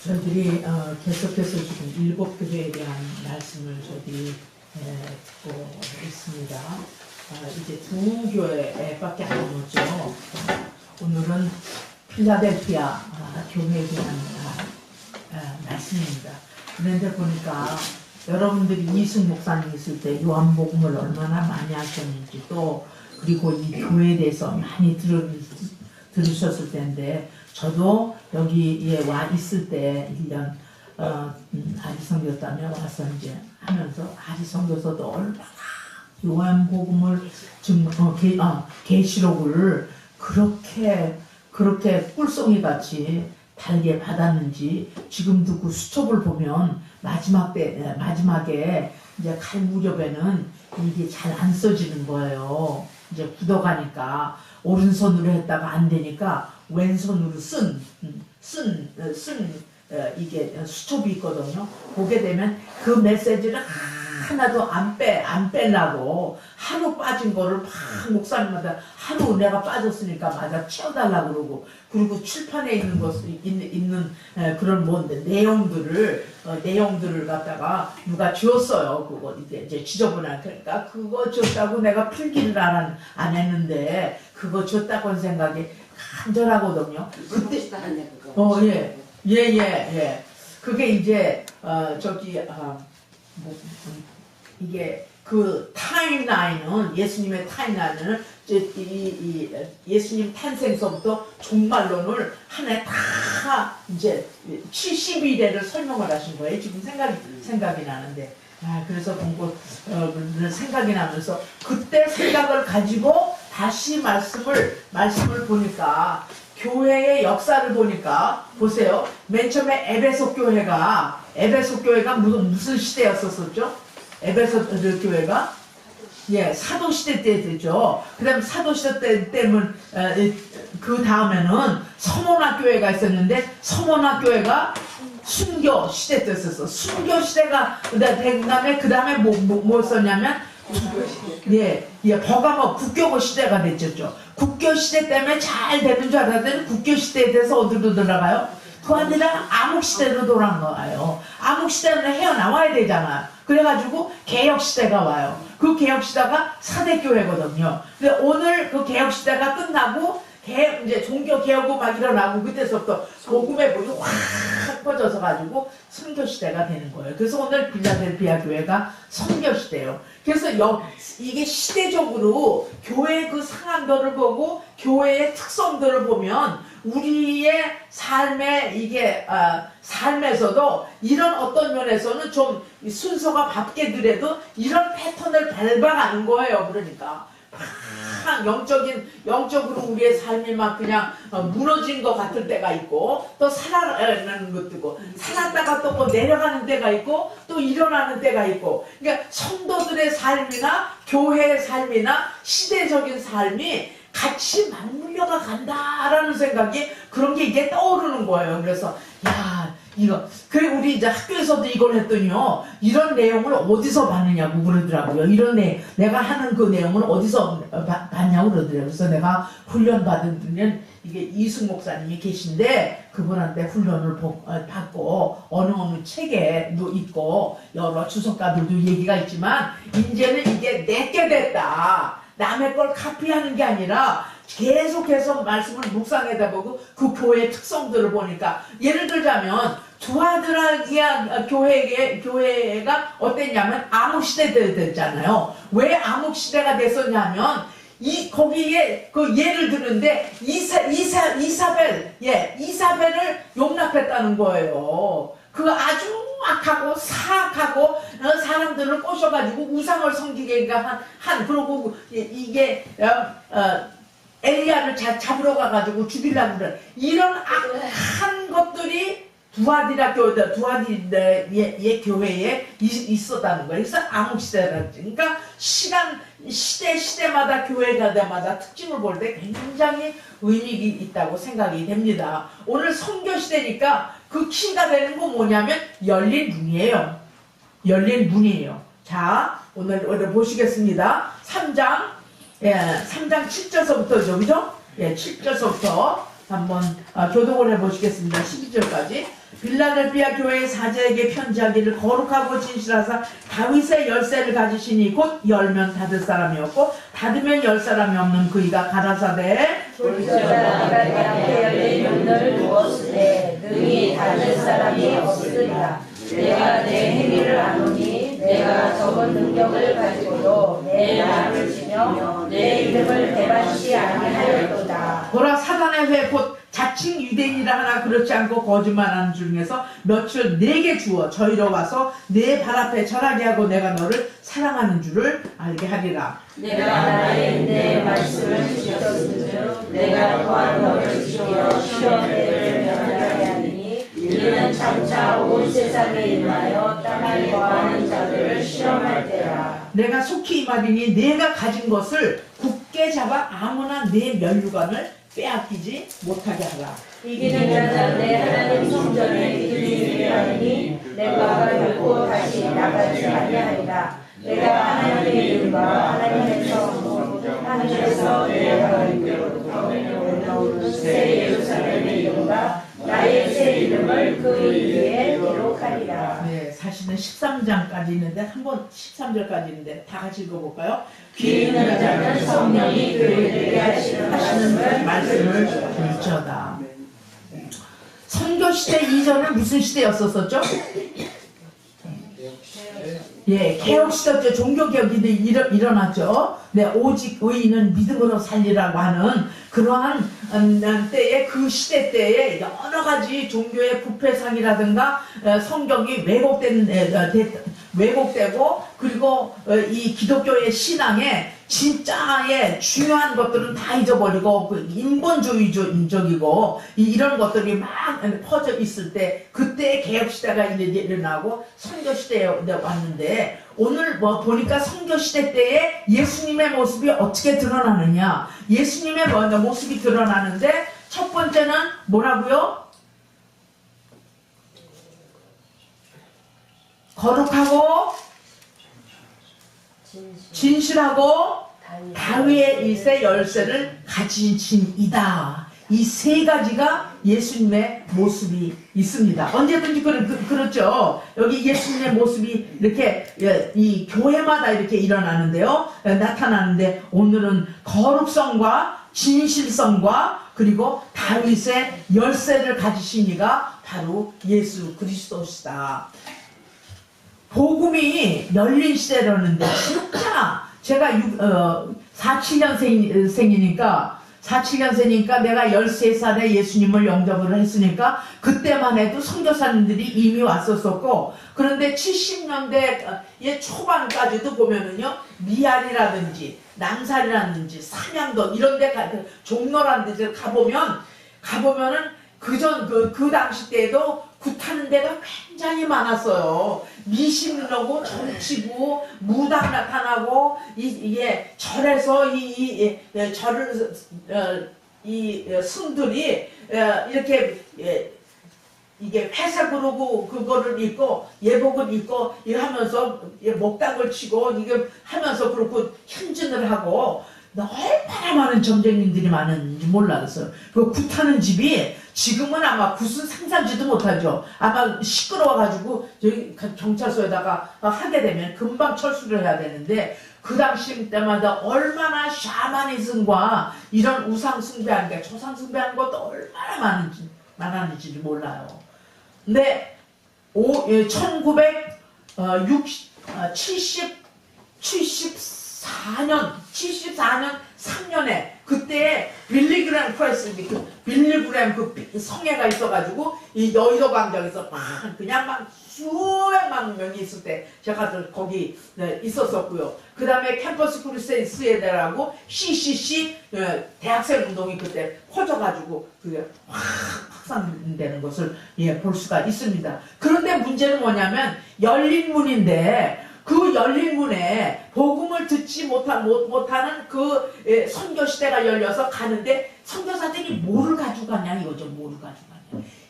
저희들이 계속해서 지금 일곱 교회에 대한 말씀을 저희들이 듣고 있습니다. 이제 두 교회밖에 안 남았죠. 오늘은 필라델피아 교회에 대한 말씀입니다. 그런데 보니까 여러분들이 이승 목사님 있을 때 요한복음을 얼마나 많이 하셨는지 또 그리고 이 교회에 대해서 많이 들으셨을 텐데 저도 여기에 와 있을 때 1년 아리성교였다며 와서 이제 하면서 아리성교서도 얼마나 요한복음을 계시록을 그렇게 꿀송이 같이 달게 받았는지 지금도 그 수첩을 보면 마지막에 이제 갈 무렵에는 이게 잘 안 써지는 거예요. 이제 굳어가니까 오른손으로 했다가 안 되니까 왼손으로 이게 수첩이 있거든요. 보게 되면 그 메시지를 하나도 안 빼려고 하루 빠진 거를 막 목사님마다 하루 내가 빠졌으니까 맞아 채워달라고 그러고 그리고 출판에 있는 그런 뭔데 내용들을 갖다가 누가 지웠어요. 그거 이제 지저분하니까 그거 줬다고 내가 필기를 안 했는데 그거 줬다고 하는 생각이 간절하거든요. 그때 예. 그게 이제 이게 그 타임라인은 예수님의 타임라인은 예수님 탄생서부터 종말론을 하나에 다 이제 70일에를 설명을 하신 거예요. 지금 생각이 나는데 그래서 생각이 나면서 그때 생각을 가지고 다시 말씀을 보니까 교회의 역사를 보니까 보세요. 맨 처음에 에베소 교회가 무슨 시대였었죠? 에베소 교회가 사도 시대 때 되죠. 그다음 사도 시대 때문 그 다음에는 서문화 교회가 있었는데 서문화 교회가 순교 시대 때 있었어. 순교 시대가 그다음에 뭐 썼냐면 버가모 국교고 시대가 됐죠. 국교 시대 때문에 잘 되는 줄 알았더니 국교 시대에 대해서 어디로 돌아가요? 그 아니라 암흑 시대로 돌아간 거예요. 암흑 시대는 헤어나와야 되잖아요. 그래가지고 개혁 시대가 와요. 그 개혁 시대가 사대교회거든요. 근데 오늘 그 개혁 시대가 끝나고 이제 종교 개혁이 막 일어나고 그때서부터 복음의 불이 확 퍼져서 가지고 선교 시대가 되는 거예요. 그래서 오늘 필라델피아 교회가 선교 시대예요. 그래서 이게 시대적으로 교회의 그 상황들을 보고 교회의 특성들을 보면 우리의 삶에서도 이런 어떤 면에서는 좀 순서가 바뀌더라도 이런 패턴을 밟아가는 거예요. 그러니까 영적으로 우리의 삶이 막 그냥 무너진 것 같을 때가 있고 또 살아나는 것도 있고 살았다가 또 내려가는 때가 있고 또 일어나는 때가 있고 그러니까 성도들의 삶이나 교회의 삶이나 시대적인 삶이 같이 맞물려가 간다라는 생각이 그런 게 이게 떠오르는 거예요. 그래서 그래 우리 이제 학교에서도 이걸 했더니요 이런 내용을 어디서 봤느냐고 그러더라고요. 내가 하는 그 내용을 어디서 봤냐고 그러더라고요. 그래서 내가 훈련 받은 분은 이게 이승 목사님이 계신데 그분한테 훈련을 받고 어느 책에도 있고 여러 주석가들도 얘기가 있지만 이제는 이게 내게 됐다. 남의 걸 카피하는 게 아니라 계속해서 말씀을 묵상하다 보고 그 교회의 특성들을 보니까 예를 들자면 두아드라기아 교회가 어땠냐면 암흑시대 때 됐잖아요. 왜 암흑시대가 됐었냐면 거기에 그 예를 드는데 이사벨을 용납했다는 거예요. 그 아주 악하고 사악하고 사람들을 꼬셔가지고 우상을 섬기게 그리고 이게 엘리야를 잡으러 가가지고 죽이려고 그래. 이런 악한 것들이 두아디라 교회에 있었다는 거예요. 그래서 암흑시대라는 거죠. 그러니까 시대마다 교회가마다 특징을 볼 때 굉장히 의미가 있다고 생각이 됩니다. 오늘 선교시대니까 그 키가 되는 건 뭐냐면 열린 문이에요. 열린 문이에요. 자, 오늘 보시겠습니다. 3장 7절서부터죠. 그죠? 7절서부터 한번 교독을 해보시겠습니다. 12절까지. 빌라델피아 교회의 사제에게 편지하기를 거룩하고 진실하사 다윗의 열쇠를 가지시니 곧 열면 닫을 사람이 없고 닫으면 열 사람이 없는 그이가 가라사대 볼지어다 내가 내 앞에 열린 문을 두었으되 능히 닫을 사람이 없으리라. 내가 내 행위를 아노니 내가 적은 능력을 가지고도 내 나를 지며 내 이름을 배반치 아니하였도다. 보라 사단의 회 곧 자칭 유대인이라 하나 그렇지 않고 거짓말하는 중에서 며칠 내게 주어 저희로 와서 내 발 앞에 절하게 하고 내가 너를 사랑하는 줄을 알게 하리라. 내가 나의 내 말씀을 지켰은즉 내가 또한 너를 지켜 시험대를 면하게 하리니 이는 장차 온 세상에 임하여 땅을 거하는 자들을 시험할 때라. 내가 속히 임하리니 내가 가진 것을 굳게 잡아 아무나 내 면류관을 빼앗기지 못하게 하라. 이기는 자는 내 하나님 성전에 믿음이 하니 내가 결코 다시 나가지 아니하리라. 내가 하나님의 이름과 하나님의 성으로 하늘에서 내려가는 올라오는 새 예루살렘의 이름과 나의 새 이름을 그 위에 기록하리라. 네, 사실은 13장까지 있는데 한번 13절까지 있는데 다 같이 읽어볼까요? 귀 있는 자는 성령이 교회들에게 하시는 말씀을 들을지어다. 선교 시대 이전은 무슨 시대였었죠? 예, 개혁 시대, 종교 개혁이 일어났죠. 네, 오직 의인은 믿음으로 살리라고 하는 그러한 때에 그 시대 때에 여러 가지 종교의 부패상이라든가 성경이 왜곡되고 그리고 이 기독교의 신앙에 진짜의 중요한 것들은 다 잊어버리고 인본주의적이고 이런 것들이 막 퍼져 있을 때 그때 개혁시대가 일어나고 선교시대에 왔는데 오늘 보니까 선교시대 때에 예수님의 모습이 어떻게 드러나느냐. 예수님의 모습이 드러나는데 첫 번째는 뭐라고요? 거룩하고 진실하고 다윗의 열쇠를 가진 이다. 이 세 가지가 예수님의 모습이 있습니다. 언제든지 그렇죠. 여기 예수님의 모습이 이렇게 이 교회마다 이렇게 일어나는데요. 나타나는데 오늘은 거룩성과 진실성과 그리고 다윗의 열쇠를 가지신 이가 바로 예수 그리스도시다. 복음이 열린 시대라는데 진짜 제가 47년생이니까 내가 13살에 예수님을 영접을 했으니까 그때만 해도 선교사님들이 이미 왔었었고 그런데 70년대 초반까지도 보면은요 미알이라든지 남살이라든지 산양도 이런 데 종로라는 데 가보면은 그 당시 때에도 굿하는 데가 굉장히 많았어요. 미신하고 정치부 무당 나타나고 이게 절에서 승들이 이렇게 이게 회색 그러고 그거를 입고 예복을 입고 하면서 목닥을 치고 이게 하면서 그렇고 현진을 하고 얼마나 많은 점쟁님들이 많은지 몰랐어요. 그 굿하는 집이 지금은 아마 굿은 상상지도 못하죠. 아마 시끄러워가지고 저기 경찰서에다가 하게 되면 금방 철수를 해야 되는데 그 당시 때마다 얼마나 샤머니즘과 이런 우상 숭배하는 게 조상 숭배하는 것도 얼마나 많았는지 몰라요. 근데 1974년 3년에 그때 빌리그램 프레스 빌리그램 그 성회가 있어가지고 이 여의도 광장에서 그냥 수백만 명이 있을 때 제가 거기 있었었고요. 그 다음에 캠퍼스 크루세이드라고 CCC 대학생 운동이 그때 퍼져가지고 그게 확산되는 것을 볼 수가 있습니다. 그런데 문제는 뭐냐면 열린 문인데 그 열린 문에 복음을 듣지 못하는 그 선교시대가 열려서 가는데 선교사들이 뭐를 가지고 가냐 이거죠. 뭐를 가지고 가냐.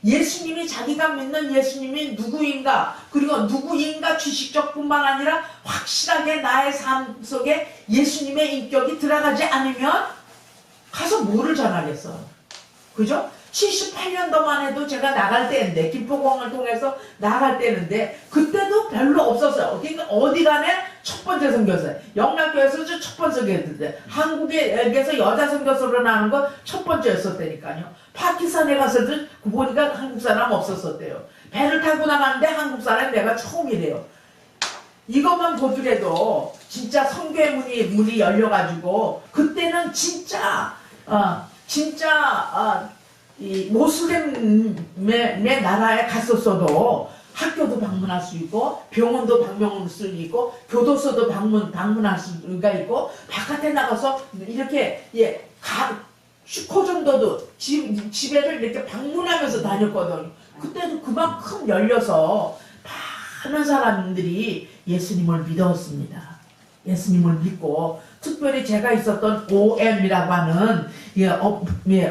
예수님이 자기가 믿는 예수님이 누구인가 그리고 누구인가 지식적뿐만 아니라 확실하게 나의 삶 속에 예수님의 인격이 들어가지 않으면 가서 뭐를 전하겠어요. 그죠? 78년도만 해도 제가 나갈 때인데, 김포공항을 통해서 나갈 때인데, 그때도 별로 없었어요. 그러니까 어디 가네 첫 번째 선교사예요. 영락교에서 첫 번째 선교사인데, 한국에서 여자 선교사로 나는 거 첫 번째였었다니까요. 파키스탄에 갔을 때 보니까 한국 사람 없었었대요. 배를 타고 나가는데 한국 사람 내가 처음이래요. 이것만 보더라도 진짜 선교의 문이 열려가지고, 그때는 진짜 이 모슬렘의 나라에 갔었어도 학교도 방문할 수 있고, 병원도 방문할 수 있고, 교도소도 방문할 수가 있고, 바깥에 나가서 이렇게 슈퍼 정도도 집에를 이렇게 방문하면서 다녔거든요. 그때도 그만큼 열려서 많은 사람들이 예수님을 믿었습니다. 예수님을 믿고, 특별히 제가 있었던 OM이라고 하는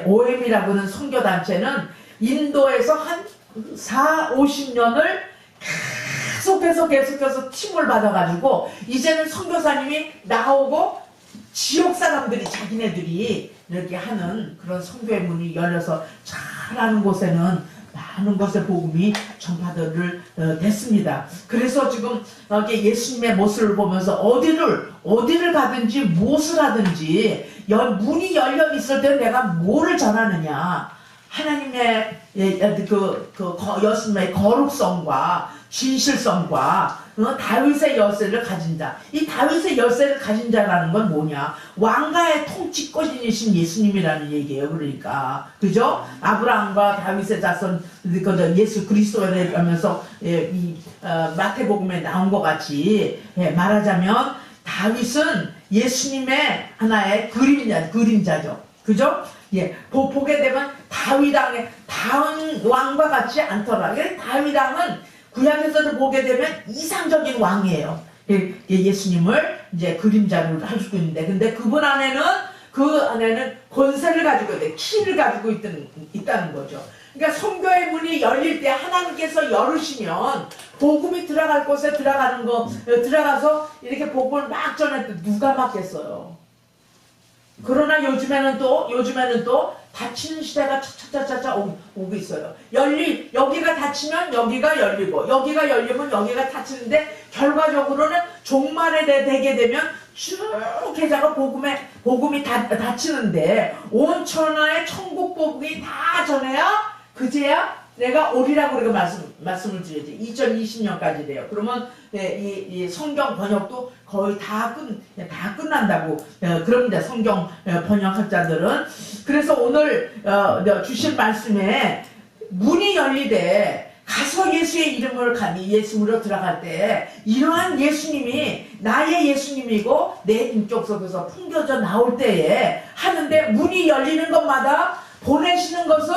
OM이라고 하는 선교단체는 인도에서 한 40-50년을 계속해서 팀을 받아가지고, 이제는 선교사님이 나오고 지역 사람들이 자기네들이 이렇게 하는 그런 선교의 문이 열려서 잘하는 곳에는 많은 것의 복음이 전파들을 됐습니다. 그래서 지금 예수님의 모습을 보면서 어디를 가든지 무엇을 하든지 문이 열려 있을 때 내가 뭐를 전하느냐, 하나님의 예수님의 거룩성과 진실성과 다윗의 열쇠를 가진 자. 이 다윗의 열쇠를 가진 자라는 건 뭐냐? 왕가의 통치권이신 예수님이라는 얘기예요. 그러니까 그죠? 아브라함과 다윗의 자손 예수 그리스도에 하면서 마태복음에 나온 것 같이 말하자면 다윗은 예수님의 하나의 그림자죠. 그죠? 보게 되면 다윗 왕과 같지 않더라. 다윗 왕은 구약에서도 보게 되면 이상적인 왕이에요. 예수님을 이제 그림자로 할 수 있는데, 근데 그 안에는 권세를 가지고 있대, 키를 가지고 있다는 거죠. 그러니까 선교의 문이 열릴 때 하나님께서 열으시면 복음이 들어갈 곳에 들어가서 이렇게 복음을 막 전할 때 누가 막겠어요. 그러나 요즘에는 또 닫히는 시대가 차차차차 오고 있어요. 여기가 닫히면 여기가 열리고, 여기가 열리면 여기가 닫히는데, 결과적으로는 종말에 되게 되면 쭉 해자가 복음이 닫히는데, 온 천하의 천국 복음이 다 전해야 그제야 내가 오리라고 그렇게 말씀을 드렸지. 2020년까지래요. 그러면 이 성경 번역도 거의 다 끝난다고 그럽니다. 성경 번역학자들은. 그래서 오늘 주신 말씀에 문이 열리되 가서 예수의 예수로 들어갈 때 이러한 예수님이 나의 예수님이고 내 인격 속에서 풍겨져 나올 때에 하는데, 문이 열리는 것마다 보내시는 것은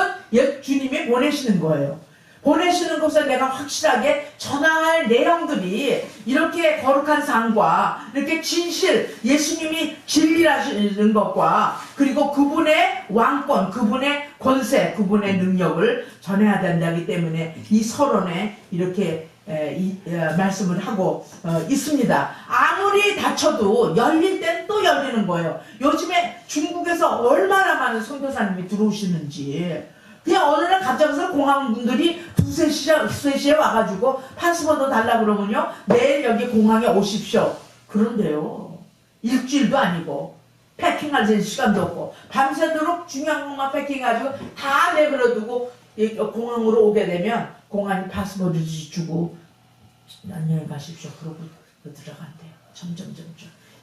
주님이 보내시는 거예요. 보내시는 것에 내가 확실하게 전할 내용들이 이렇게 거룩한 삶과 이렇게 진실, 예수님이 진리라시는 것과 그리고 그분의 왕권, 그분의 권세, 그분의 능력을 전해야 된다기 때문에 이 서론에 이렇게 말씀을 하고 있습니다. 아무리 닫혀도 열릴 땐 또 열리는 거예요. 요즘에 중국에서 얼마나 많은 선교사님이 들어오시는지, 그냥 어느 날 갑작스레 공항분들이 2-3시에 와가지고 파스포드 달라 그러면요, 내일 여기 공항에 오십시오. 그런데요, 일주일도 아니고 패킹할 시간도 없고 밤새도록 중요한 것만 패킹해가지고 다 내버려두고 공항으로 오게 되면 공항에 파스포드 주고 안녕히 가십시오. 그러고 들어간대요. 점점.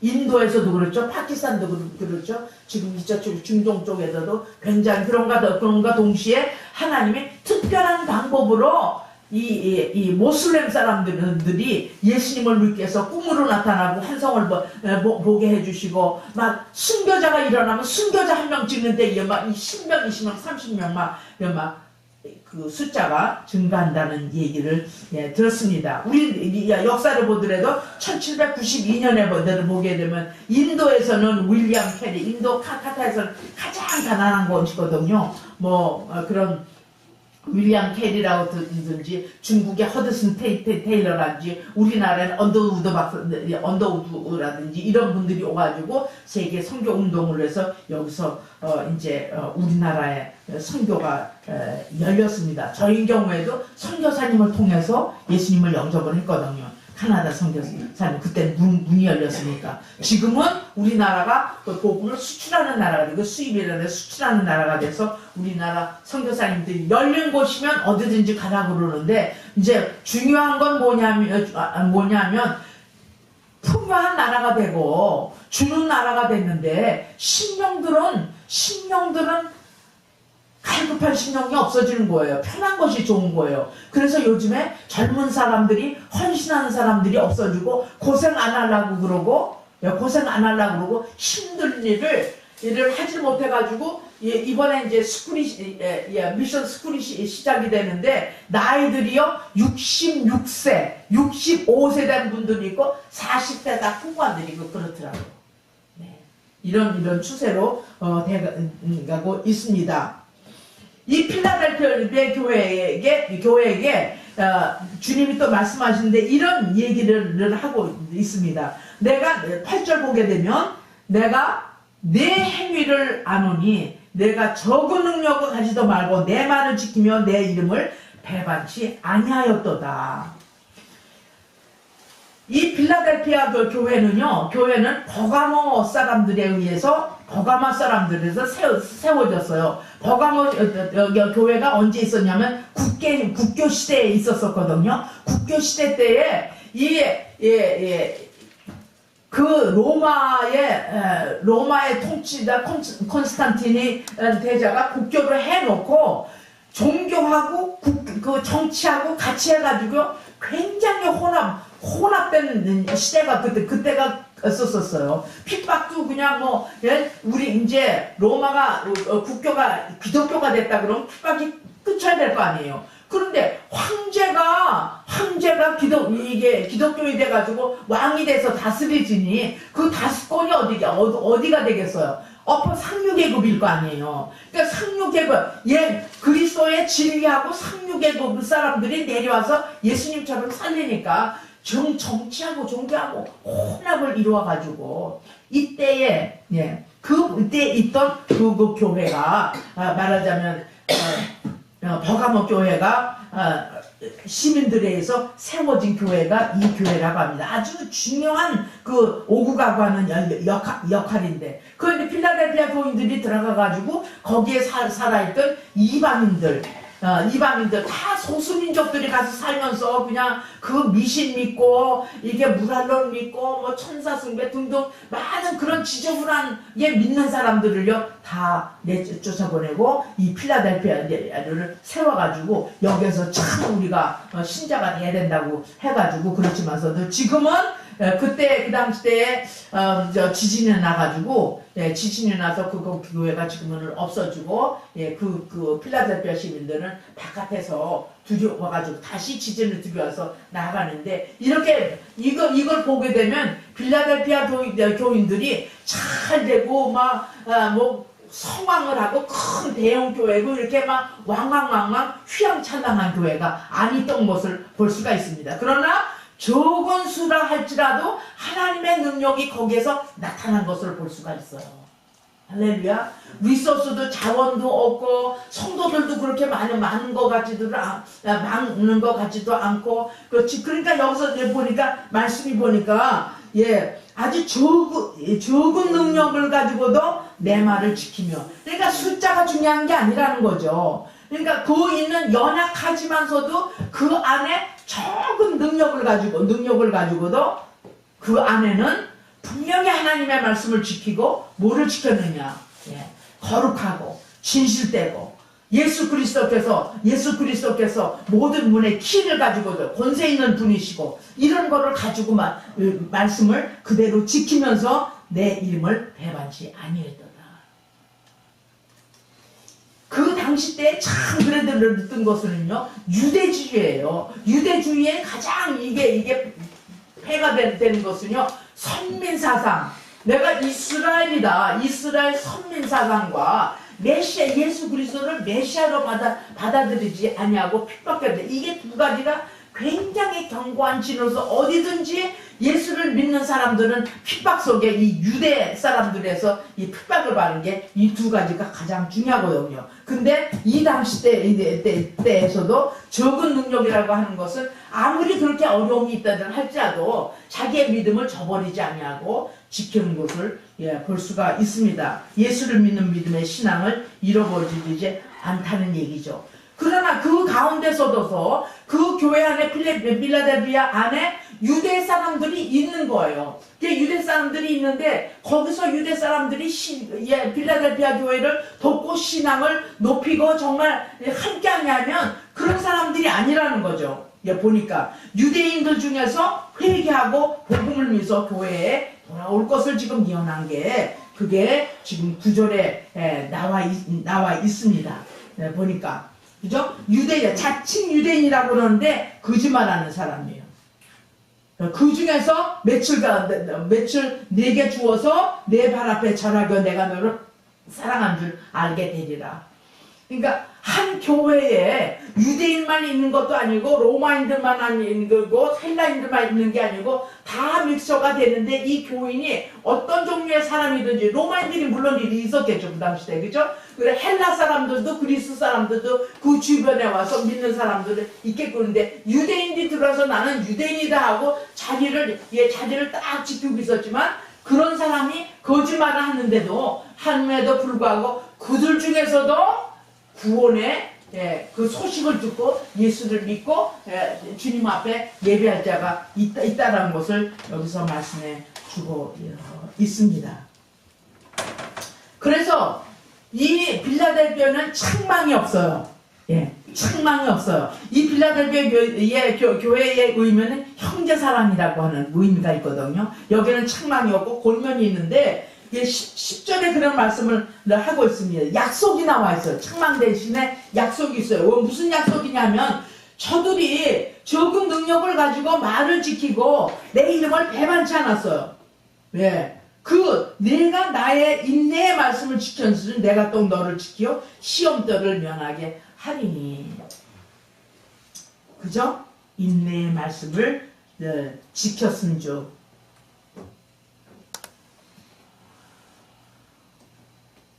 인도에서도 그렇죠. 파키스탄도 그렇죠. 지금 이쪽 중동 쪽에서도 굉장히 그런가 동시에 하나님이 특별한 방법으로 이 모슬렘 사람들이 예수님을 믿게 해서 꿈으로 나타나고 환성을 보게 해주시고, 막 순교자가 일어나면 순교자 한 명 찍는데 막 10명, 20명, 30명 막 그 숫자가 증가한다는 얘기를 들었습니다. 우리 역사를 보더라도 1792년에 보게 되면 인도에서는 윌리엄 캐리, 인도 카타에서는 가장 가난한 곳이거든요. 그런 윌리엄 캐리라든지 중국의 허드슨 테일러라든지 우리나라는 언더우드라든지 이런 분들이 오가지고 세계 선교 운동을 해서 여기서 이제 우리나라에 선교가 열렸습니다. 저희 경우에도 선교사님을 통해서 예수님을 영접을 했거든요. 카나다 선교사님 그때 문이 열렸으니까. 지금은 우리나라가 그 복음을 수출하는 나라가 되고 수입이라는 수출하는 나라가 돼서 우리나라 선교사님들이 열린 곳이면 어디든지 가라고 그러는데, 이제 중요한 건 뭐냐면 풍요한 나라가 되고 주는 나라가 됐는데 신령들은 갈급한 신령이 없어지는 거예요. 편한 것이 좋은 거예요. 그래서 요즘에 젊은 사람들이, 헌신하는 사람들이 없어지고 고생 안 하려고 그러고 힘든 일을 하지 못해가지고 이번에 이제 미션 스쿨이 시작이 되는데 나이들이요 66세, 65세 된 분들이 있고 40대 다 후반들이 있고 그렇더라고요. 네. 이런 추세로 돼가고 있습니다. 이 필라델피아 교회에게 주님이 또 말씀하시는데 이런 얘기를 하고 있습니다. 내가 8절 보게 되면 내가 내 행위를 아노니 내가 적은 능력을 가지도 말고 내 말을 지키며 내 이름을 배반치 아니하였도다. 이 필라델피아 교회는 버가모 사람들에서 세워졌어요. 버가모 교회가 언제 있었냐면 국교 시대에 있었었거든요. 국교 시대 때에 그 로마의 통치자 콘스탄티니 대자가 국교를 해놓고 종교하고 그 정치하고 같이 해가지고 굉장히 혼합된 시대가 그때가 썼었어요. 핍박도 그냥 우리 이제 로마가 국교가 기독교가 됐다 그러면 핍박이 끝쳐야 될 거 아니에요. 그런데 황제가 기독교이 돼가지고 왕이 돼서 다스리지니 그 다스권이 어디가 되겠어요? 상류계급일 거 아니에요. 그러니까 상류계급, 그리스도의 진리하고 상류계급 사람들이 내려와서 예수님처럼 살리니까 정치하고 종교하고 혼합을 이루어가지고 이때에 그때 있던 그 교회가 말하자면 버가모 교회가 시민들에 의해서 세워진 교회가 이 교회라고 합니다. 아주 중요한 그 오고 가고 하는 역할인데, 그런데 필라델피아 교인들이 들어가가지고 거기에 살아있던 이방인들 다 소수민족들이 가서 살면서 그냥 그 미신 믿고 이게 물알론 믿고 천사숭배 등등 많은 그런 지저분한 믿는 사람들을요 다 쫓아보내고 이 필라델피아를 세워가지고 여기서 참 우리가 신자가 돼야 된다고 해가지고, 그렇지만서도 지금은 그때 그 당시 때에 지진이 나가지고 지진이 나서 그 교회가 지금은 없어지고 그 필라델피아 시민들은 바깥에서 두려워가지고 다시 지진을 두려워서 나가는데, 이렇게 이걸 보게 되면 필라델피아 교인들이 잘 되고 성황을 하고 큰 대형 교회고 이렇게 왕왕왕왕 휘황찬란한 교회가 아니던 것을 볼 수가 있습니다. 그러나 적은 수라 할지라도 하나님의 능력이 거기에서 나타난 것을 볼 수가 있어요. 할렐루야. 리소스도 자원도 없고 성도들도 그렇게 많은 것 같지도 않고 그렇지. 그러니까 여기서 보니까 말씀이 보니까 아주 적은 능력을 가지고도 내 말을 지키며, 그러니까 숫자가 중요한 게 아니라는 거죠. 그러니까 그 있는 연약하지만서도 그 안에 적은 능력을 가지고도 그 안에는 분명히 하나님의 말씀을 지키고 뭐를 지켰느냐? 거룩하고 진실되고 예수 그리스도께서 모든 문의 키를 가지고도 권세 있는 분이시고 이런 거를 가지고만 말씀을 그대로 지키면서 내 이름을 배반치 아니했도다. 그 당시 때 참 그래도 뜬 것은요 유대주의예요. 유대주의의 가장 이게 폐가 되는 것은요 선민사상. 내가 이스라엘이다. 이스라엘 선민사상과 메시아 예수 그리스도를 메시아로 받아들이지 아니하고 핍박했는데 이게 두 가지가 굉장히 견고한 진로서 어디든지 예수를 믿는 사람들은 핍박 속에 이 유대 사람들에서 이 핍박을 받는 게 이 두 가지가 가장 중요하거든요. 근데 이 당시 때에서도 적은 능력이라고 하는 것은 아무리 그렇게 어려움이 있다든 할지라도 자기의 믿음을 저버리지 아니하고 지키는 것을 볼 수가 있습니다. 예수를 믿는 믿음의 신앙을 잃어버리지 않다는 얘기죠. 그러나 그 가운데서도 그 교회 안에 필라델피아 안에 유대 사람들이 있는 거예요. 유대 사람들이 있는데 거기서 유대 사람들이 필라델피아 교회를 돕고 신앙을 높이고 정말 함께 하냐면 그런 사람들이 아니라는 거죠. 보니까 유대인들 중에서 회개하고 복음을 믿어 교회에 돌아올 것을 지금 예언한 게 그게 지금 9절에 나와 있습니다. 보니까 그죠? 유대인, 자칭 유대인이라고 그러는데 거짓말하는 사람이에요. 그 중에서 며칠 내게 주어서 내 발 앞에 절하여 내가 너를 사랑한 줄 알게 되리라. 그러니까 한 교회에 유대인만 있는 것도 아니고 로마인들만 있는 거고 헬라인들만 있는 게 아니고 다 믹서가 되는데 이 교인이 어떤 종류의 사람이든지 로마인들이 물론 일이 있었겠죠 그 당시 때 그죠? 그래 헬라 사람들도 그리스 사람들도 그 주변에 와서 믿는 사람들은 있겠고 그런데 유대인들이 들어서 나는 유대인이다 하고 자리를 딱 지키고 있었지만 그런 사람이 거짓말을 함에도 불구하고 그들 중에서도 구원의 그 소식을 듣고 예수를 믿고 주님 앞에 예배할 자가 있다라는 것을 여기서 말씀해 주고 있습니다. 그래서 이 빌라델비아는 책망이 없어요. 책망이 없어요. 이 빌라델비아 교회에 의미는 형제사랑이라고 하는 의미가 있거든요. 여기는 책망이 없고 골면이 있는데 10절에 그런 말씀을 하고 있습니다. 약속이 나와 있어요. 책망 대신에 약속이 있어요. 무슨 약속이냐면 저들이 적은 능력을 가지고 말을 지키고 내 이름을 배반치 않았어요. 내가 나의 인내의 말씀을 지켰으니 내가 또 너를 지키어 시험들을 면하게 하리니. 그죠? 인내의 말씀을 지켰은 줄.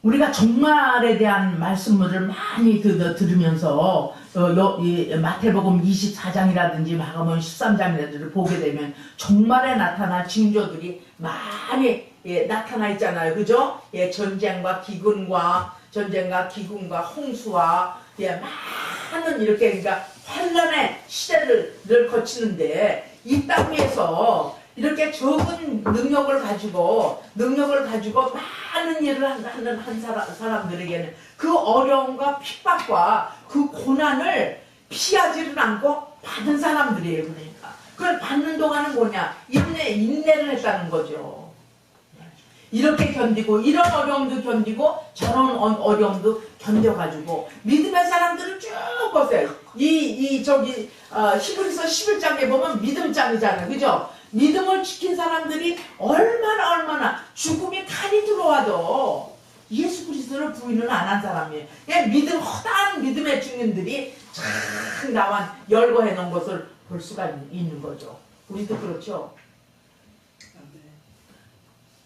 우리가 종말에 대한 말씀을 많이 들으면서 마태복음 24장이라든지 마가복음 13장이라든지 보게 되면 종말에 나타날 징조들이 많이 나타나 있잖아요. 그죠? 전쟁과 기근과 홍수와 많은 이렇게 그러니까 환란의 시대를 거치는데 이 땅 위에서 이렇게 적은 능력을 가지고 많은 일을 하는 사람들에게는 그 어려움과 핍박과 그 고난을 피하지를 않고 받은 사람들이에요. 그러니까 그걸 받는 동안은 뭐냐? 인내를 했다는 거죠. 이렇게 견디고 이런 어려움도 견디고 저런 어려움도 견뎌가지고 믿음의 사람들을 쭉 보세요. 히브리서 11장에 보면 믿음장이잖아요. 그죠? 믿음을 지킨 사람들이 얼마나 죽음이 칼이 들어와도 예수 그리스도를 부인을 안 한 사람이에요. 그냥 허다한 믿음의 증인들이 쫙 나와 열거해 놓은 것을 볼 수가 있는 거죠. 우리도 그렇죠.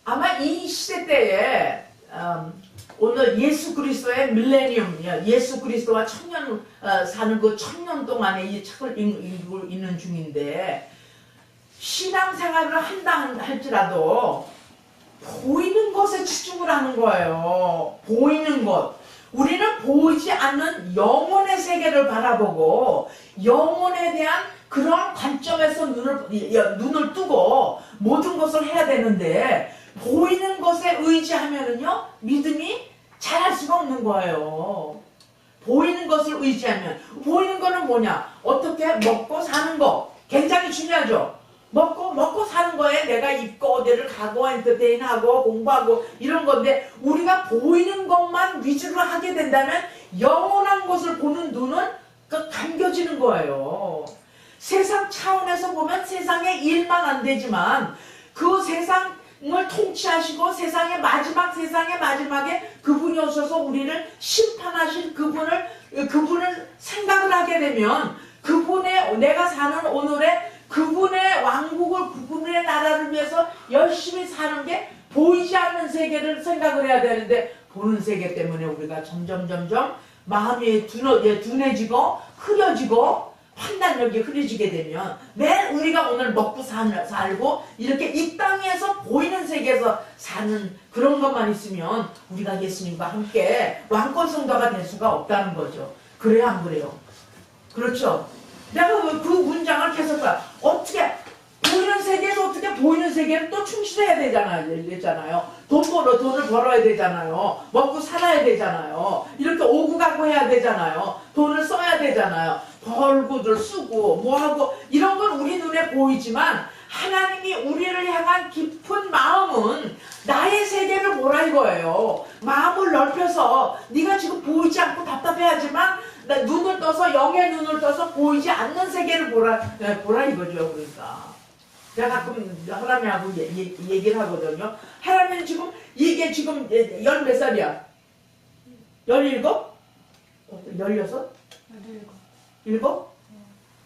아마 이 시대 때에 오늘 예수 그리스도의 밀레니엄, 예수 그리스도와 천년 사는 그 1000년 동안에 이 책을 읽고 있는 중인데 신앙생활을 한다 할지라도 보이는 것에 집중을 하는 거예요. 보이는 것. 우리는 보이지 않는 영혼의 세계를 바라보고 영혼에 대한 그런 관점에서 눈을 뜨고 모든 것을 해야 되는데 보이는 것에 의지하면은요 믿음이 자랄 수가 없는 거예요. 보이는 것을 의지하면 보이는 거는 뭐냐? 어떻게 먹고 사는 거 굉장히 중요하죠. 먹고 사는 거에 내가 입고 어디를 가고 엔터테인하고 공부하고 이런 건데 우리가 보이는 것만 위주로 하게 된다면 영원한 것을 보는 눈은 감겨지는 거예요. 세상 차원에서 보면 세상의 일만 안 되지만 그 세상 통치하시고 세상의 마지막에 그분이 오셔서 우리를 심판하실 그분을 생각을 하게 되면 그분의 내가 사는 오늘의 그분의 왕국을 그분의 나라를 위해서 열심히 사는 게 보이지 않는 세계를 생각을 해야 되는데 보는 세계 때문에 우리가 점점 마음이 둔해지고 흐려지고 판단력이 흐려지게 되면 매일 우리가 오늘 먹고 살고 이렇게 이 땅에서 보이는 세계에서 사는 그런 것만 있으면 우리가 예수님과 함께 왕권 성도가 될 수가 없다는 거죠. 그래요 안 그래요? 그렇죠? 내가 그 문장을 계속 어떻게 보이는 세계에서 어떻게 보이는 세계를 또 충실해야 되잖아요. 돈을 벌어야 되잖아요. 먹고 살아야 되잖아요. 이렇게 오고 가고 해야 되잖아요. 돈을 써야 되잖아요. 벌고들 쓰고 뭐하고 이런 건 우리 눈에 보이지만 하나님이 우리를 향한 깊은 마음은 나의 세계를 보라 이거예요. 마음을 넓혀서 네가 지금 보이지 않고 답답해하지만 눈을 떠서 영의 눈을 떠서 보이지 않는 세계를 보라 이거죠. 그러니까 내가 가끔 하나님하고 얘기를 하거든요. 하나님은 지금 이게 지금 10몇 살이야? 17? 16? 7?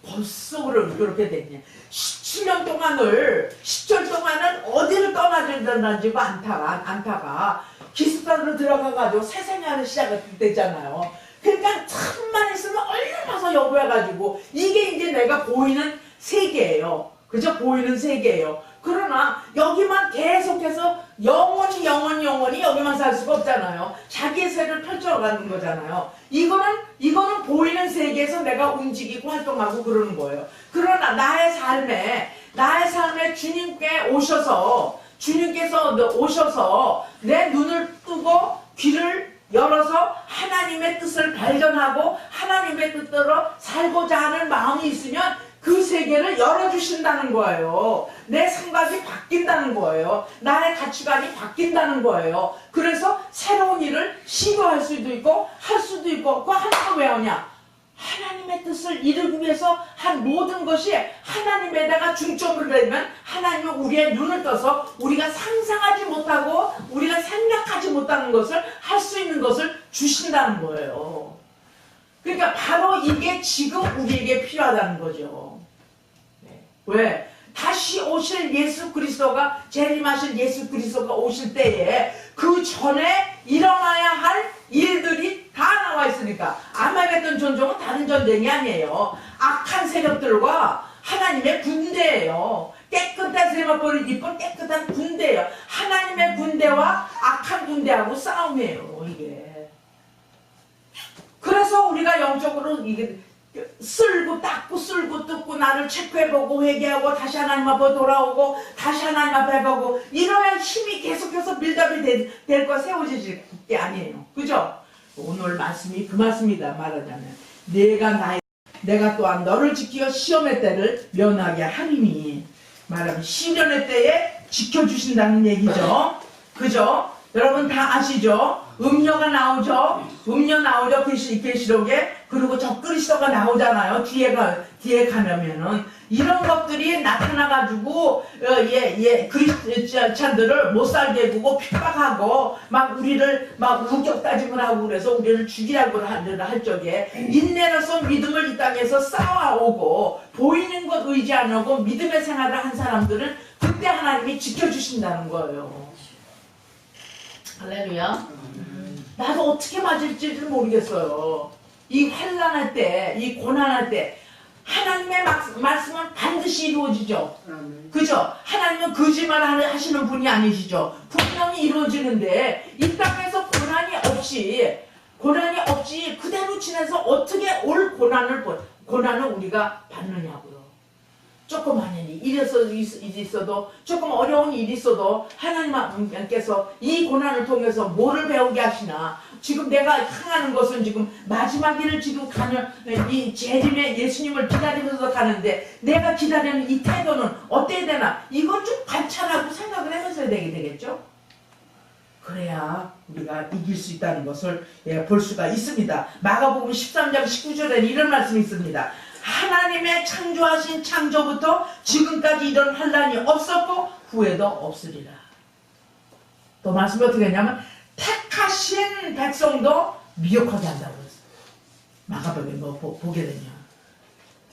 벌써 그렇게 됐네. 17년 동안을 10절 동안은 어디를 떠나든지 안타가 기숙사로 들어가가지고 새 생활을 시작했잖아요. 그러니까 참만 있으면 얼른 와서 여보해가지고 이게 이제 내가 보이는 세계예요. 그저 보이는 세계예요. 그러나 여기만 계속해서 영원히 여기만 살 수가 없잖아요. 자기의 세를 펼쳐가는 거잖아요. 이거는 보이는 세계에서 내가 움직이고 활동하고 그러는 거예요. 그러나 나의 삶에 주님께서 오셔서 내 눈을 뜨고 귀를 열어서 하나님의 뜻을 발견하고 하나님의 뜻대로 살고자 하는 마음이 있으면 그 세계를 열어주신다는 거예요. 내 생각이 바뀐다는 거예요. 나의 가치관이 바뀐다는 거예요. 그래서 새로운 일을 시도할 수도 있고 할 수도 있고 그 하나가 왜 하냐? 하나님의 뜻을 이루기 위해서 한 모든 것이 하나님에다가 중점을 내면 하나님은 우리의 눈을 떠서 우리가 상상하지 못하고 우리가 생각하지 못하는 것을 할 수 있는 것을 주신다는 거예요. 그러니까 바로 이게 지금 우리에게 필요하다는 거죠. 네. 왜? 다시 오실 예수 그리스도가 재림하실 예수 그리스도가 오실 때에 그 전에 일어나야 할 일들이 다 나와 있으니까 아말렉던 전쟁은 다른 전쟁이 아니에요. 악한 세력들과 하나님의 군대예요. 깨끗한 세마포를 입은 깨끗한 군대예요. 하나님의 군대와 악한 군대하고 싸움이에요. 이게. 그래서 우리가 영적으로 이게 쓸고 닦고 쓸고 뜯고 나를 체크해보고 회개하고 다시 하나님 앞에 돌아오고 다시 하나님 앞에 가고 이러한 힘이 계속해서 밀답이 될 거 세워지질 게 아니에요. 그죠? 오늘 말씀이 그 말씀이다 말하자면 내가 또한 너를 지켜 시험의 때를 면하게 하리니 말하면 시련의 때에 지켜주신다는 얘기죠. 그죠? 여러분 다 아시죠? 음녀가 나오죠? 음녀 나오죠? 계시록에. 그리고 적그리스도가 나오잖아요. 뒤에 가려면은. 이런 것들이 나타나가지고, 크리스찬들을 못 살게 해주고, 핍박하고, 막 우리를 막 우격다짐을 하고 그래서 우리를 죽이라고 할 적에, 인내로서 믿음을 이 땅에서 쌓아오고, 보이는 것 의지 안 하고 믿음의 생활을 한 사람들은 그때 하나님이 지켜주신다는 거예요. 할렐루야. 나도 어떻게 맞을지를 모르겠어요. 이 환난할 때, 이 고난할 때 하나님의 말씀은 반드시 이루어지죠. 그죠? 하나님은 거짓말 하시는 분이 아니시죠. 분명히 이루어지는데 이 땅에서 고난이 없이 그대로 지내서 어떻게 올 고난을 우리가 받느냐고요. 조그만 일이 있어도 조금 어려운 일이 있어도 하나님께서 이 고난을 통해서 뭐를 배우게 하시나. 지금 내가 향하는 것은 지금 마지막 일을 지금 가는 이 재림의 예수님을 기다리면서 가는데 내가 기다리는 이 태도는 어때야 되나. 이걸 좀 관찰하고 생각을 하면서 해야 되겠죠. 그래야 우리가 이길 수 있다는 것을 볼 수가 있습니다. 마가복음 13장 19절에는 이런 말씀이 있습니다. 하나님의 창조하신 창조부터 지금까지 이런 환난이 없었고 후에도 없으리라. 또 말씀이 어떻게 했냐면 택하신 백성도 미혹하게 한다고 그랬어요. 마가복음에 뭐 보게 되면.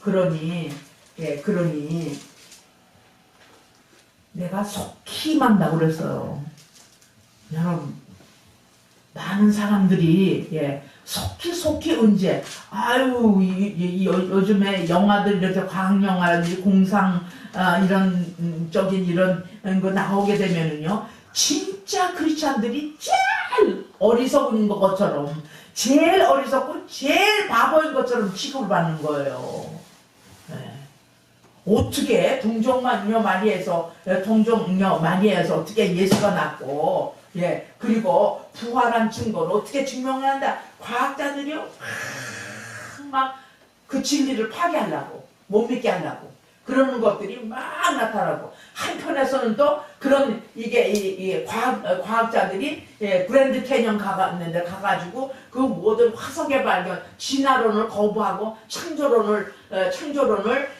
그러니 내가 속히 임한다고 그랬어요. 여러분, 많은 사람들이 속히 언제 요즘에 영화들 이렇게 과학 영화라든지 공상 이런 적인 이런 거 나오게 되면은요, 진짜 크리스찬들이 제일 어리석은 것처럼, 제일 어리석고 제일 바보인 것처럼 취급을 받는 거예요. 어떻게 동정녀 마리아에서 어떻게 예수가 났고, 그리고 부활한 증거를 어떻게 증명한다? 과학자들이요, 막 그 진리를 파괴하려고, 못 믿게 하려고 그러는 것들이 막 나타나고, 한편에서는 또 그런 이게 과학자들이 그랜드 캐년 가가지고 그 모든 화석의 발견, 진화론을 거부하고 창조론을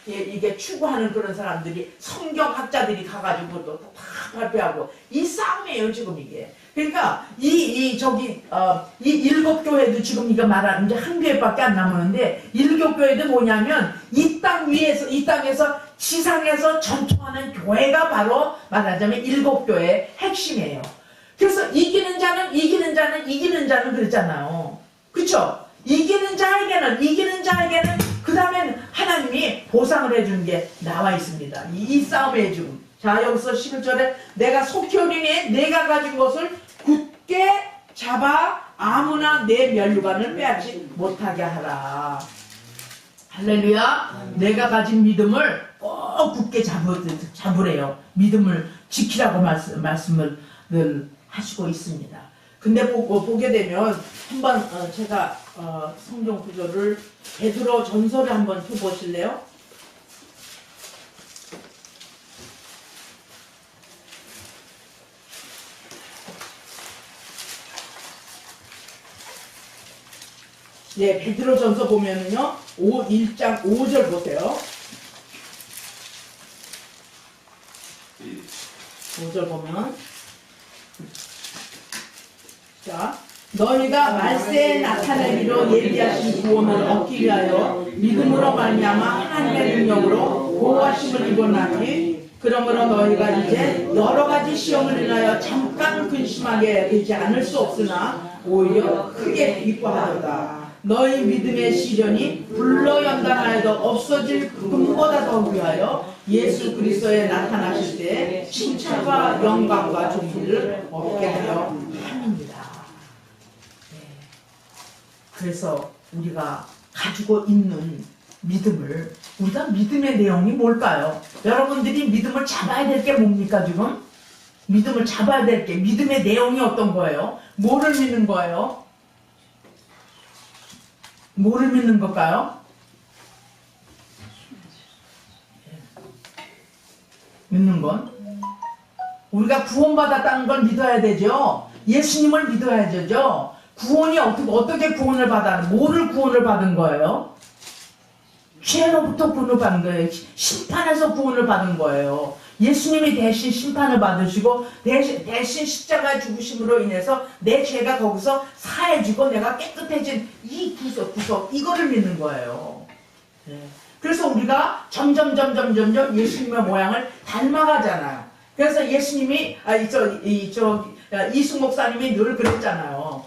이게 추구하는 그런 사람들이, 성경학자들이 가가지고 또 다 발표하고, 이 싸움이에요 지금 이게. 그러니까 이 7교회도 지금 이거 말하는 게 한 교회밖에 안 남았는데, 7교회도 뭐냐면 이 땅에서 지상에서 전통하는 교회가 바로 말하자면 7교회의 핵심이에요. 그래서 이기는 자는 그랬잖아요. 그쵸? 이기는 자에게는 그 다음에 하나님이 보상을 해주는 게 나와 있습니다. 이 싸움의 지금. 자, 여기서 11절에 내가 속히 오리니 내가 가진 것을 굳게 잡아 아무나 내 면류관을 빼앗지 못하게 하라. 할렐루야. 내가 가진 믿음을 꼭 굳게 잡으래요. 믿음을 지키라고 말씀을 늘 하시고 있습니다. 근데 보게 되면 한번 제가 성경 구절을 베드로 전서를 한번 펴보실래요? 베드로 전서 보면은요, 1장 5절 보세요. 5절 보면, 자, 너희가 말세에 나타내기로 예비하신 구원을 얻기 위하여 믿음으로 말미암아 하나님의 능력으로 보호하심을 입었나니, 그러므로 너희가 이제 여러 가지 시험을 인하여 잠깐 근심하게 되지 않을 수 없으나 오히려 크게 기뻐하도다. 너희 믿음의 시련이 불로 연단하여도 없어질 금보다 더 위하여 예수 그리스도에 나타나실 때 칭찬과 영광과 존귀를 얻게 하려 함입니다. 그래서 우리가 가지고 있는 믿음을, 우리가 믿음의 내용이 뭘까요? 여러분들이 믿음을 잡아야 될 게 뭡니까 지금? 믿음을 잡아야 될 게, 믿음의 내용이 어떤 거예요? 뭐를 믿는 거예요? 뭐를 믿는 걸까요? 믿는 건 우리가 구원받았다는 걸 믿어야 되죠. 예수님을 믿어야 되죠. 구원이 어떻게 구원을 뭐를 구원을 받은 거예요? 죄로부터 구원을 받은 거예요. 심판에서 구원을 받은 거예요. 예수님이 대신 심판을 받으시고 대신 십자가 죽으심으로 인해서 내 죄가 거기서 사해지고 내가 깨끗해진 이 구속 이거를 믿는 거예요. 그래서 우리가 점점 예수님의 모양을 닮아가잖아요. 그래서 예수님이 이승 목사님이 늘 그랬잖아요.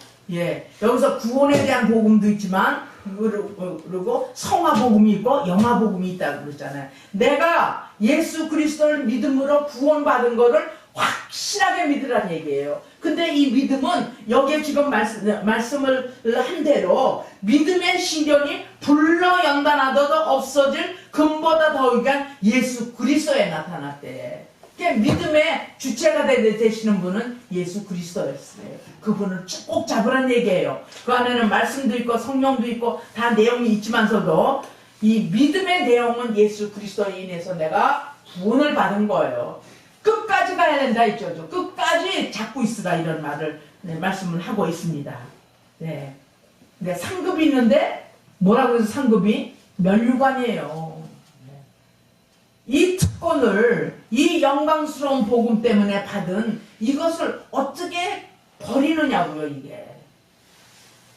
여기서 구원에 대한 복음도 있지만 그리고 성화복음이 있고 영화복음이 있다고 그랬잖아요. 내가 예수 그리스도를 믿음으로 구원받은 거를 확실하게 믿으라는 얘기예요. 근데 이 믿음은 여기에 지금 말씀을 한 대로 믿음의 시련이 불로 연단하더라도 없어질 금보다 더 위한 예수 그리스도에 나타났대. 믿음의 주체가 되시는 분은 예수 그리스도였어요. 그분을 꼭 잡으라는 얘기예요. 그 안에는 말씀도 있고 성령도 있고 다 내용이 있지만서도 이 믿음의 내용은 예수 그리스도로 인해서 내가 구원을 받은 거예요. 끝까지 가야 된다 했죠. 끝까지 잡고 있으라 이런 말씀을 하고 있습니다. 네. 상급이 있는데 뭐라고 해서 상급이 면류관이에요. 이 특권을 이 영광스러운 복음 때문에 받은 이것을 어떻게 버리느냐고요, 이게.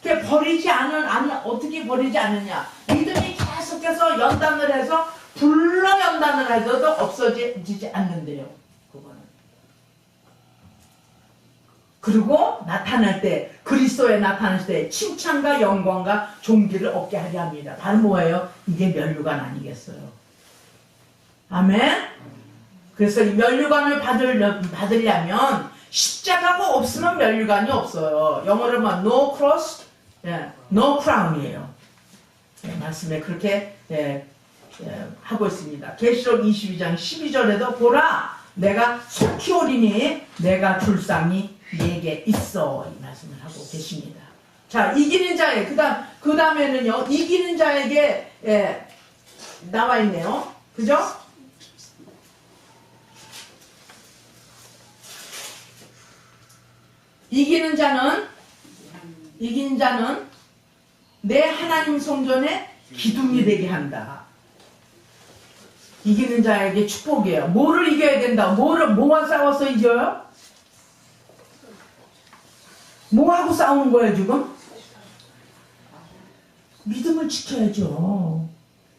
그게 어떻게 버리지 않느냐. 믿음이 계속해서 연단을 해서 불러 연단을 해서도 없어지지 않는데요, 그거는. 그리고 나타날 때, 그리스도에 나타날 때 칭찬과 영광과 존귀를 얻게 하려 합니다. 바로 뭐예요? 이게 면류관 아니겠어요? 아멘? 그래서 이 면류관을 받으려면 십자가가 없으면 면류관이 없어요. 영어로 말 no cross, no crown이에요. 말씀에 그렇게 하고 있습니다. 계시록 22장 12절에도 보라, 내가 속히 오리니 내가 줄 상이 내게 있어, 이 말씀을 하고 계십니다. 자, 이기는 자에 그 다음에는요, 이기는 자에게 나와 있네요. 그죠? 이기는 자는 내 하나님 성전에 기둥이 되게 한다. 이기는 자에게 축복이에요. 뭐를 이겨야 된다? 뭐와 싸워서 이겨요? 뭐하고 싸우는 거예요, 지금? 믿음을 지켜야죠.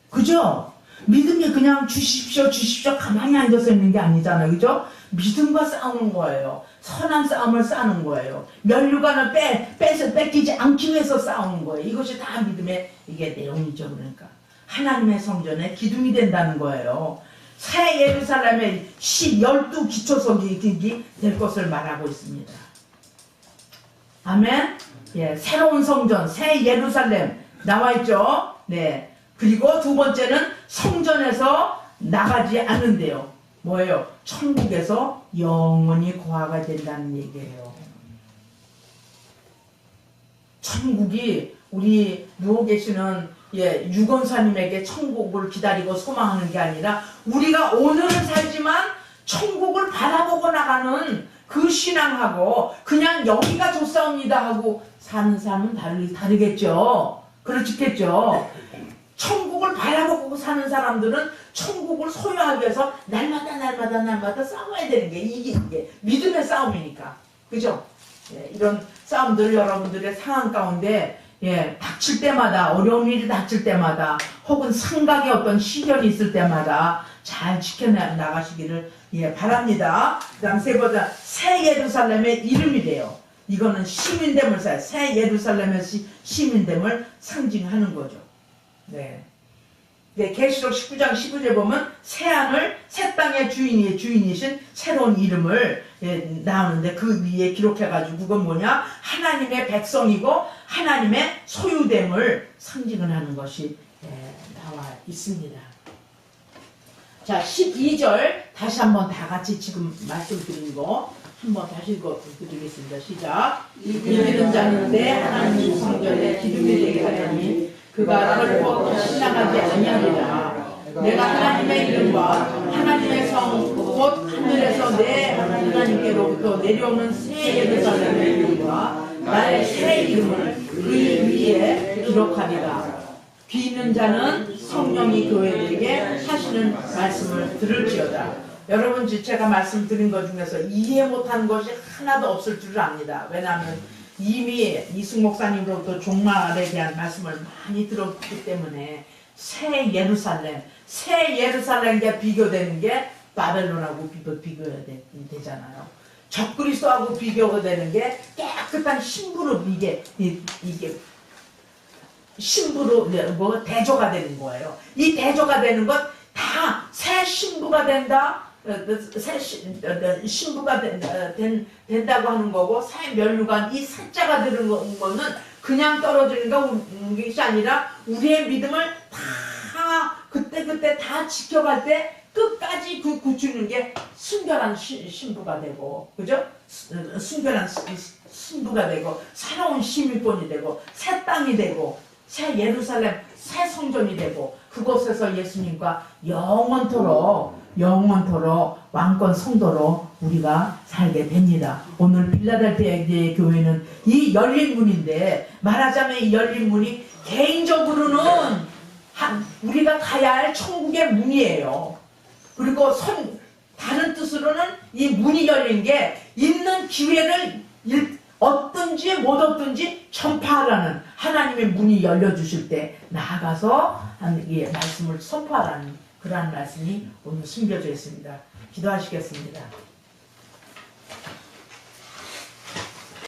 그죠? 믿음이 그냥 주십시오 가만히 앉아서 있는 게 아니잖아요. 그죠? 믿음과 싸우는 거예요. 선한 싸움을 싸는 거예요. 면류관을 뺏기지 않기 위해서 싸우는 거예요. 이것이 다 믿음의 이게 내용이죠. 그러니까 하나님의 성전에 기둥이 된다는 거예요. 새 예루살렘의 12 기초석이 될 것을 말하고 있습니다. 아멘. 예, 새로운 성전, 새 예루살렘 나와 있죠. 네. 그리고 두 번째는 성전에서 나가지 않는데요. 뭐예요? 천국에서 영원히 거하가 된다는 얘기예요. 천국이 우리 누워 계시는 유건사님에게 천국을 기다리고 소망하는 게 아니라 우리가 오늘은 살지만 천국을 바라보고 나가는 그 신앙하고 그냥 여기가 좋사옵니다 하고 사는 사람은 다르겠죠. 그렇겠죠. 천국을 바라보고 사는 사람들은 천국을 소유하기 위해서 날마다 싸워야 되는 게 이게 믿음의 싸움이니까. 그죠? 이런 싸움들을 여러분들의 상황 가운데 닥칠 때마다, 어려운 일이 닥칠 때마다, 혹은 생각의 어떤 시련이 있을 때마다 잘 지켜나가시기를 바랍니다. 그 다음 세 번째, 새 예루살렘의 이름이래요. 이거는 시민됨을 새 예루살렘의 시민됨을 상징하는 거죠. 네. 계시록 19장 19절 보면 새 땅의 주인이신 새로운 이름을 나오는데 그 위에 기록해가지고 그건 뭐냐? 하나님의 백성이고 하나님의 소유됨을 상징을 하는 것이 나와 있습니다. 자, 12절 다시 한번 다 같이 지금 말씀드린 거 한번 다시 읽어드리겠습니다. 시작. 이기는 자는 내 하나님 성전에 기둥이 되게 하려니 그가 결코 신앙하지 아니하리라. 내가 하나님의 이름과 하나님의 성 곧 하늘에서 내 하나님께로부터 내려오는 새 예루살렘의 이름과 나의 새 이름을 그 위에 기록하리라. 귀 있는 자는 성령이 교회들에게 하시는 말씀을 들을지어다. 여러분, 제가 말씀드린 것 중에서 이해 못한 것이 하나도 없을 줄 압니다. 왜냐하면 이미 이승 목사님으로부터 종말에 대한 말씀을 많이 들었기 때문에 새 예루살렘과 비교되는 게 바벨론하고 비교가 되잖아요. 적그리스도하고 비교가 되는 게 깨끗한 신부로 이게 신부로 대조가 되는 거예요. 이 대조가 되는 것 다 새 신부가 된다. 새 신부가 된다고 하는 거고, 새 면류관 이 새자가 들은 거는 그냥 떨어지는 것이 아니라 우리의 믿음을 다 그때 다 지켜갈 때 끝까지 굳히는 게 순결한 신부가 되고, 그죠? 순결한 신부가 되고, 새로운 시민권이 되고, 새 땅이 되고, 새 예루살렘, 새 성전이 되고, 그곳에서 예수님과 영원토록 왕권 성도로 우리가 살게 됩니다. 오늘 필라델피아 교회는 이 열린 문인데, 말하자면 이 열린 문이 개인적으로는 우리가 가야 할 천국의 문이에요. 그리고 다른 뜻으로는 이 문이 열린 게 있는 기회를 얻든지 못 얻든지 전파하라는 하나님의 문이 열려주실 때 나아가서 이 말씀을 선포하라는 그러한 말씀이 오늘 숨겨져 있습니다. 기도하시겠습니다.